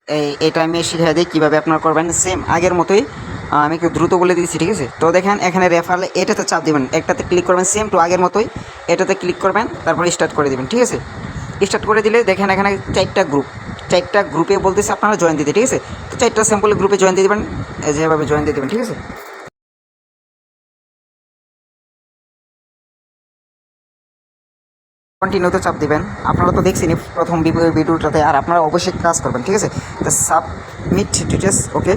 এটা আমি শিখিয়ে দিই কীভাবে আপনারা করবেন সেম আগের মতোই। আমি একটু দ্রুত বলে দিচ্ছি, ঠিক আছে? তো দেখেন এখানে রেফারেল এটাতে চাপ দেবেন, একটাতে ক্লিক করবেন, সেম টু আগের মতোই এটাতে ক্লিক করবেন, তারপর স্টার্ট করে দেবেন, ঠিক আছে? স্টার্ট করে দিলে দেখেন এখানে 4টা গ্রুপ, 4টা গ্রুপে বলতেছে আপনারা জয়েন দিতে, ঠিক আছে? তো 4টা সিম্পল গ্রুপে জয়েন দিয়ে দেবেন, যেভাবে জয়েন দিয়ে দেবেন, ঠিক আছে? কন্টিনিউতে চাপ দিবেন। আপনারা তো দেখছেনই প্রথম ভিডিওটাতে, আর আপনারা অবশ্যই কাজ করবেন, ঠিক আছে? তো সাবমিট ডিটেলস, ওকে,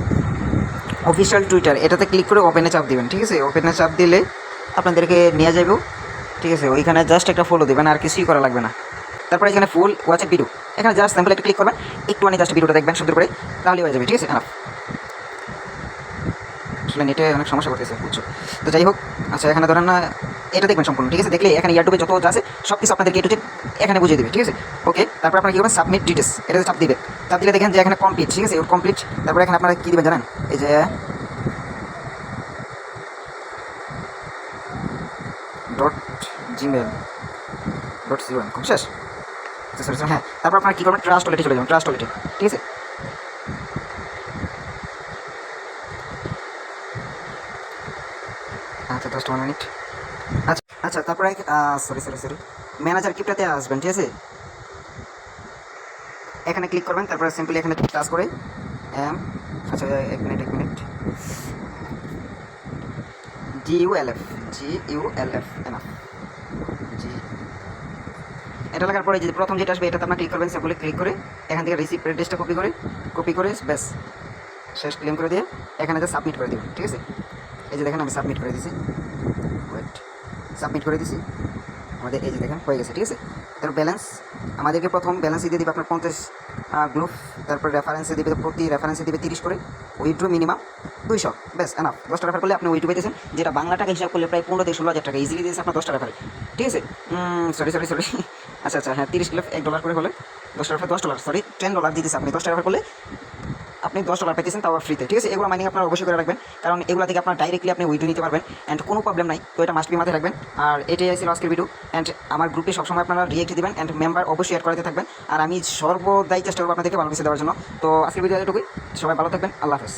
অফিসিয়াল টুইটার এটাতে ক্লিক করে ওপেনে চাপ দিবেন, ঠিক আছে? ওপেনে চাপ দিলে আপনাদেরকে নিয়ে যাবো, ঠিক আছে? ওইখানে জাস্ট একটা ফলো দেবেন, আর কিছুই করা লাগবে না। তারপরে এখানে ফুল ওয়াচের ভিডিও, এখানে জাস্ট স্যাম্পল একটা ক্লিক করবেন, একটুখানি জাস্ট ভিডিওটা দেখবেন সুন্দর করে, তাহলেই হয়ে যাবে, ঠিক আছে? আসলে নেটে অনেক সমস্যা করতেছে, বুঝছো? তো যাই হোক, আচ্ছা এখানে ধরেন না, এটা দেখবেন সম্পূর্ণ, ঠিক আছে? দেখলে এখানে ইউটিউবে যত আছে সব কিছু আপনাদেরকে এটু এখানে বুঝিয়ে দেবে, ঠিক আছে? ওকে, তারপর আপনারা কী করবেন, সাবমিট ডিটেলস এটাতে চাপ দিবে। চাপ দিলে দেখেন যে এখানে কমপ্লিট, ঠিক আছে? কমপ্লিট। তারপরে এখানে আপনারা কী দেবেন জানেন, এই যে ডট জিমেল ডট সিওএন, খুব শেষ। সরি, হ্যাঁ, তারপর আপনারা কী করবেন, ট্রাস্ট ওয়ালেটে চলে যাবেন, ট্রাস্ট ওয়ালেটে, ঠিক আছে? আচ্ছা 10 মিনিট। আচ্ছা আচ্ছা, তারপরে সরি ম্যানেজার কিপটাতে আসবেন, ঠিক আছে? এখানে ক্লিক করবেন, তারপরে সিম্পলি এখানে টাচ করে এম, আচ্ছা এক মিনিট GULF, এনাফ, জি। এটা লাগার পরে যে প্রথম যেটা আসবে এটাতে আপনার ক্লিক করবেন, সিম্পলি ক্লিক করে এখান থেকে রিসিপ্ট অ্যাড্রেসটা কপি করে ব্যাস শেষ, ক্লেম করে দিয়ে এখানে যে সাবমিট করে দেবেন, ঠিক আছে? এই যে দেখেন আমি সাবমিট করে দিছি, ওয়েট, সাবমিট করে দিছি, আমাদের এই যে দেখেন হয়ে গেছে, ঠিক আছে? তার ব্যালেন্স আমাদেরকে প্রথম ব্যালেন্সে দিয়ে দেবে আপনার 50 গ্রুপ, তারপর রেফারেন্সে দেবে, প্রতি রেফারেন্সে দেবে 30 করে, উইথড্র মিনিমাম 200, ব্যাস এনাফ। 10টা রেফার করলে আপনি উইথড্র পেয়েছেন, যেটা বাংলা টাকা হিসাব করলে প্রায় 15 থেকে 16,000 টাকা ইজিলি দিয়েছে আপনার 10টা রেফারে, ঠিক আছে? সরি আচ্ছা হ্যাঁ, 30 কিলো $1 করে হলে 10টা রেফার $10, সরি $10 দিতেছে আপনি 10টা রেফার করলে, আপনি $10 পেতেছেন, তাও ফ্রিতে, ঠিক আছে? এগুলো মাইনিং আপনারা অবশ্যই করে রাখবেন, কারণ এগুলো থেকে আপনার ডাইরেক্টলি আপনি উইথড্র নিতে পারবেন, অ্যান্ড কোনো প্রবলেম নাই। তো এটা মাস্ট বি মাথায় রাখবেন। আর এটাই ছিল আজকের ভিডিও, অ্যান্ড আমার গ্রুপে সবসময় আপনারা রিয়েক্ট দিবেন, অ্যান্ড মেম্বার অবশ্যই অ্যাড করাতে থাকবেন, আর আমি সর্বদাই চেষ্টা করবো আপনাদেরকে ভালো কিছু দেওয়ার জন্য। তো আজকের ভিডিও এতটুকুই, সবাই ভালো থাকবেন, আল্লাহ হাফেজ।